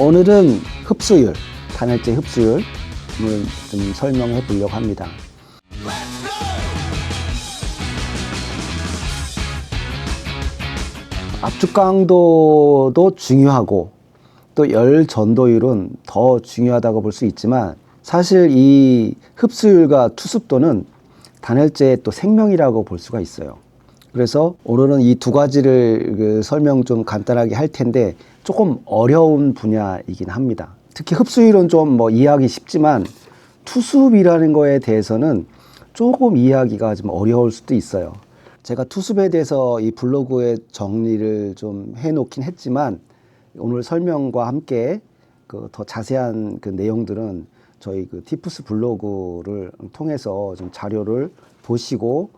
오늘은 흡수율, 단열재 흡수율을 좀 설명해 보려고 합니다. 압축 강도도 중요하고 또 열 전도율은 더 중요하다고 볼 수 있지만, 사실 이 흡수율과 투습도는 단열재의 또 생명이라고 볼 수가 있어요. 그래서 오늘은 이 두 가지를 설명 좀 간단하게 할 텐데 조금 어려운 분야이긴 합니다. 특히 흡수율은 좀 이해하기 쉽지만 투습이라는 거에 대해서는 조금 이해하기가 좀 어려울 수도 있어요. 제가 투습에 대해서 이 블로그에 정리를 좀 해놓긴 했지만, 오늘 설명과 함께 더 자세한 내용들은 저희 티푸스 블로그를 통해서 좀 자료를 보시고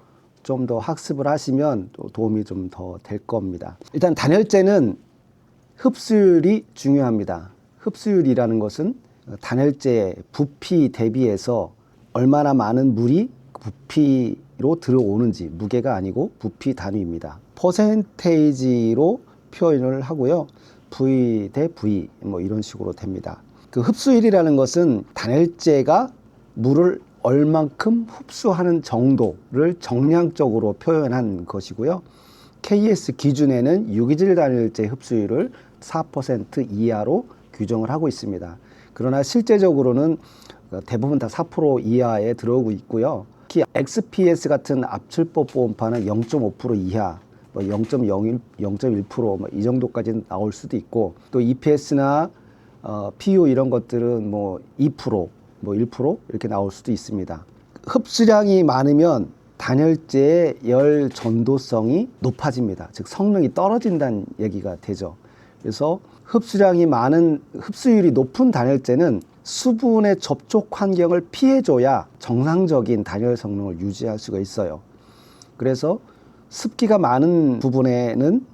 좀 더 학습을 하시면 또 도움이 좀 더 될 겁니다. 일단 단열재는 흡수율이 중요합니다. 흡수율이라는 것은 단열재의 부피 대비해서 얼마나 많은 물이 부피로 들어오는지, 무게가 아니고 부피 단위입니다. 퍼센테이지로 표현을 하고요. V 대 V 이런 식으로 됩니다. 흡수율이라는 것은 단열재가 물을 얼만큼 흡수하는 정도를 정량적으로 표현한 것이고요. KS 기준에는 유기질 단열재 흡수율을 4% 이하로 규정을 하고 있습니다. 그러나 실제적으로는 대부분 다 4% 이하에 들어오고 있고요. 특히 XPS 같은 압출법 보온파는 0.5% 이하, 0.01, 0.1% 이 정도까지 나올 수도 있고, 또 EPS나 PU 이런 것들은 2%, 1% 이렇게 나올 수도 있습니다. 흡수량이 많으면 단열재의 열 전도성이 높아집니다. 즉 성능이 떨어진다는 얘기가 되죠. 그래서 흡수량이 많은, 흡수율이 높은 단열재는 수분의 접촉 환경을 피해줘야 정상적인 단열 성능을 유지할 수가 있어요. 그래서 습기가 많은 부분에는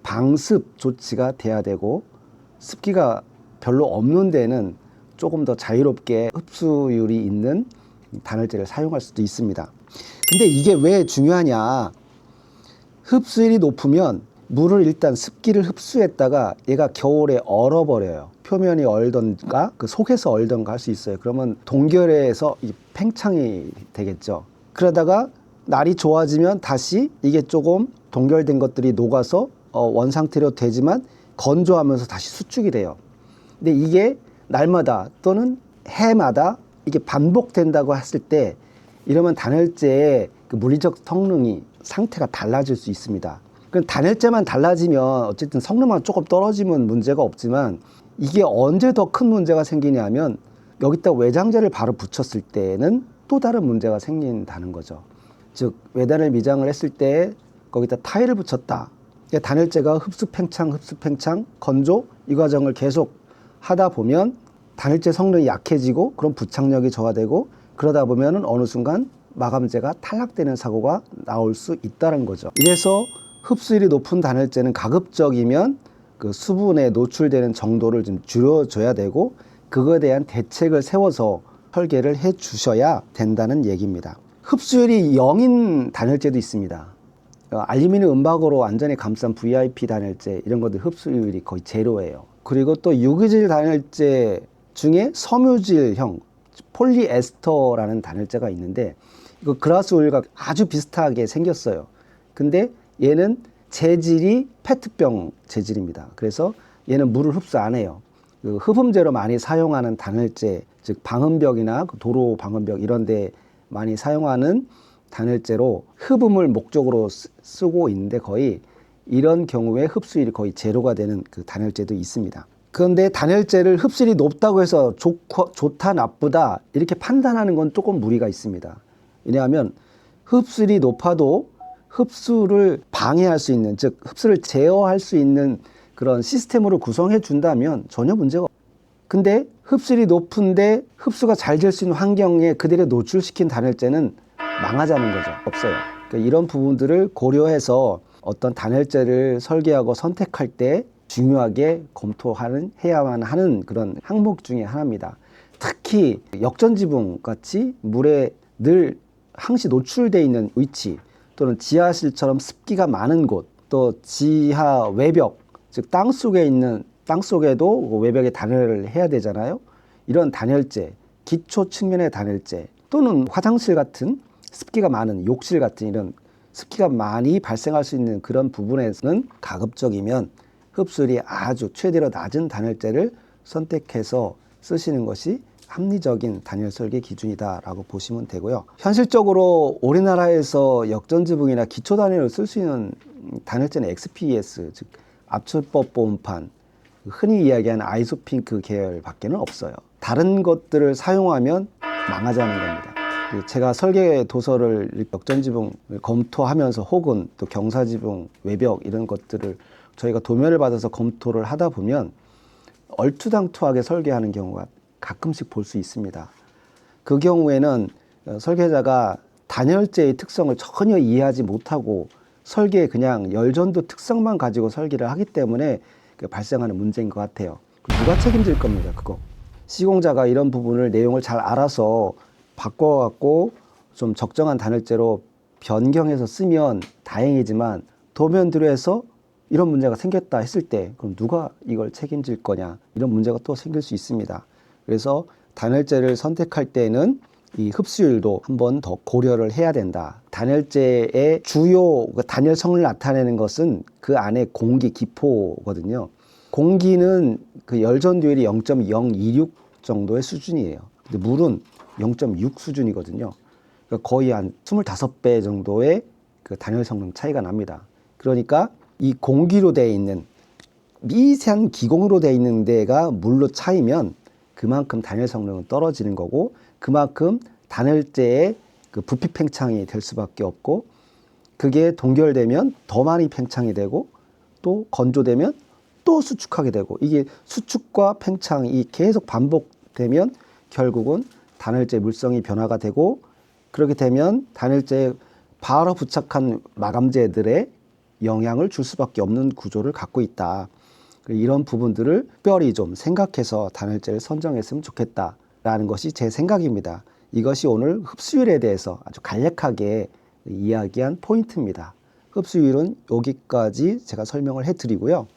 방습 조치가 돼야 되고, 습기가 별로 없는 데는 조금 더 자유롭게 흡수율이 있는 단열재를 사용할 수도 있습니다. 근데 이게 왜 중요하냐? 흡수율이 높으면 물을 일단 습기를 흡수했다가 얘가 겨울에 얼어버려요. 표면이 얼던가 속에서 얼던가 할 수 있어요. 그러면 동결해서 팽창이 되겠죠. 그러다가 날이 좋아지면 다시 이게 조금 동결된 것들이 녹아서 원상태로 되지만 건조하면서 다시 수축이 돼요. 근데 이게 날마다 또는 해마다 이게 반복된다고 했을 때, 이러면 단열재의 물리적 성능이, 상태가 달라질 수 있습니다. 그럼 단열재만 달라지면 어쨌든 성능만 조금 떨어지면 문제가 없지만, 이게 언제 더 큰 문제가 생기냐면 여기다 외장재를 바로 붙였을 때는 또 다른 문제가 생긴다는 거죠. 즉 외단을 미장을 했을 때 거기다 타일을 붙였다. 단열재가 흡수 팽창 건조 이 과정을 계속 하다 보면 단열재 성능이 약해지고, 그럼 부착력이 저하되고, 그러다 보면은 어느 순간 마감재가 탈락되는 사고가 나올 수 있다는 거죠. 이래서 흡수율이 높은 단열재는 가급적이면 수분에 노출되는 정도를 좀 줄여줘야 되고, 그거에 대한 대책을 세워서 설계를 해 주셔야 된다는 얘기입니다. 흡수율이 0인 단열재도 있습니다. 알루미늄 은박으로 완전히 감싼 VIP 단열재 이런 것들 흡수율이 거의 제로예요. 그리고 또 유기질 단열재 중에 섬유질형 폴리에스터라는 단열재가 있는데, 이거 글라스 오일과 아주 비슷하게 생겼어요. 근데 얘는 재질이 페트병 재질입니다. 그래서 얘는 물을 흡수 안 해요. 흡음재로 많이 사용하는 단열재, 즉 방음벽이나 도로 방음벽 이런 데 많이 사용하는 단열재로 흡음을 목적으로 쓰고 있는데, 거의 이런 경우에 흡수율이 거의 제로가 되는 단열재도 있습니다. 그런데 단열재를 흡수율이 높다고 해서 좋다 나쁘다 이렇게 판단하는 건 조금 무리가 있습니다. 왜냐하면 흡수율이 높아도 흡수를 방해할 수 있는, 즉 흡수를 제어할 수 있는 그런 시스템으로 구성해 준다면 전혀 문제가 없어요. 근데 흡수율이 높은데 흡수가 잘 될 수 있는 환경에 그대로 노출시킨 단열재는 망하자는 거죠. 없어요. 그러니까 이런 부분들을 고려해서 어떤 단열재를 설계하고 선택할 때 중요하게 해야만 하는 그런 항목 중에 하나입니다. 특히 역전지붕 같이 물에 늘 항시 노출되어 있는 위치, 또는 지하실처럼 습기가 많은 곳, 또 지하 외벽, 즉 땅속에 있는 땅속에도 외벽에 단열을 해야 되잖아요. 이런 단열재, 기초 측면의 단열재 또는 화장실 같은 습기가 많은 욕실 같은 이런 습기가 많이 발생할 수 있는 그런 부분에서는 가급적이면 흡수율이 아주 최대로 낮은 단열재를 선택해서 쓰시는 것이 합리적인 단열 설계 기준이다라고 보시면 되고요. 현실적으로 우리나라에서 역전지붕이나 기초 단열을 쓸 수 있는 단열재는 XPS, 즉 압출법 보온판, 흔히 이야기하는 아이소핑크 계열밖에는 없어요. 다른 것들을 사용하면 망하자는 겁니다. 제가 설계 도서를 역전지붕을 검토하면서 혹은 또 경사지붕, 외벽 이런 것들을 저희가 도면을 받아서 검토를 하다 보면 얼투당투하게 설계하는 경우가 가끔씩 볼 수 있습니다. 그 경우에는 설계자가 단열재의 특성을 전혀 이해하지 못하고 설계에 그냥 열전도 특성만 가지고 설계를 하기 때문에 발생하는 문제인 것 같아요. 누가 책임질 겁니까, 그거? 시공자가 이런 부분을 내용을 잘 알아서 바꿔갖고 좀 적정한 단열재로 변경해서 쓰면 다행이지만 도면들에서 이런 문제가 생겼다 했을 때 그럼 누가 이걸 책임질 거냐, 이런 문제가 또 생길 수 있습니다. 그래서 단열재를 선택할 때는 이 흡수율도 한 번 더 고려를 해야 된다. 단열재의 주요 단열 성능을 나타내는 것은 그 안에 공기 기포거든요. 공기는 그 열전도율이 0.026 정도의 수준이에요. 근데 물은 0.6 수준이거든요. 그러니까 거의 한 25배 정도의 그 단열 성능 차이가 납니다. 그러니까 이 공기로 되어 있는 미세한 기공으로 되어 있는 데가 물로 차이면 그만큼 단열 성능은 떨어지는 거고, 그만큼 단열재의 그 부피 팽창이 될 수밖에 없고, 그게 동결되면 더 많이 팽창이 되고 또 건조되면 또 수축하게 되고, 이게 수축과 팽창이 계속 반복되면 결국은 단열재 물성이 변화가 되고, 그렇게 되면 단열재에 바로 부착한 마감재들의 영향을 줄 수밖에 없는 구조를 갖고 있다. 이런 부분들을 특별히 좀 생각해서 단열재를 선정했으면 좋겠다라는 것이 제 생각입니다. 이것이 오늘 흡수율에 대해서 아주 간략하게 이야기한 포인트입니다. 흡수율은 여기까지 제가 설명을 해드리고요.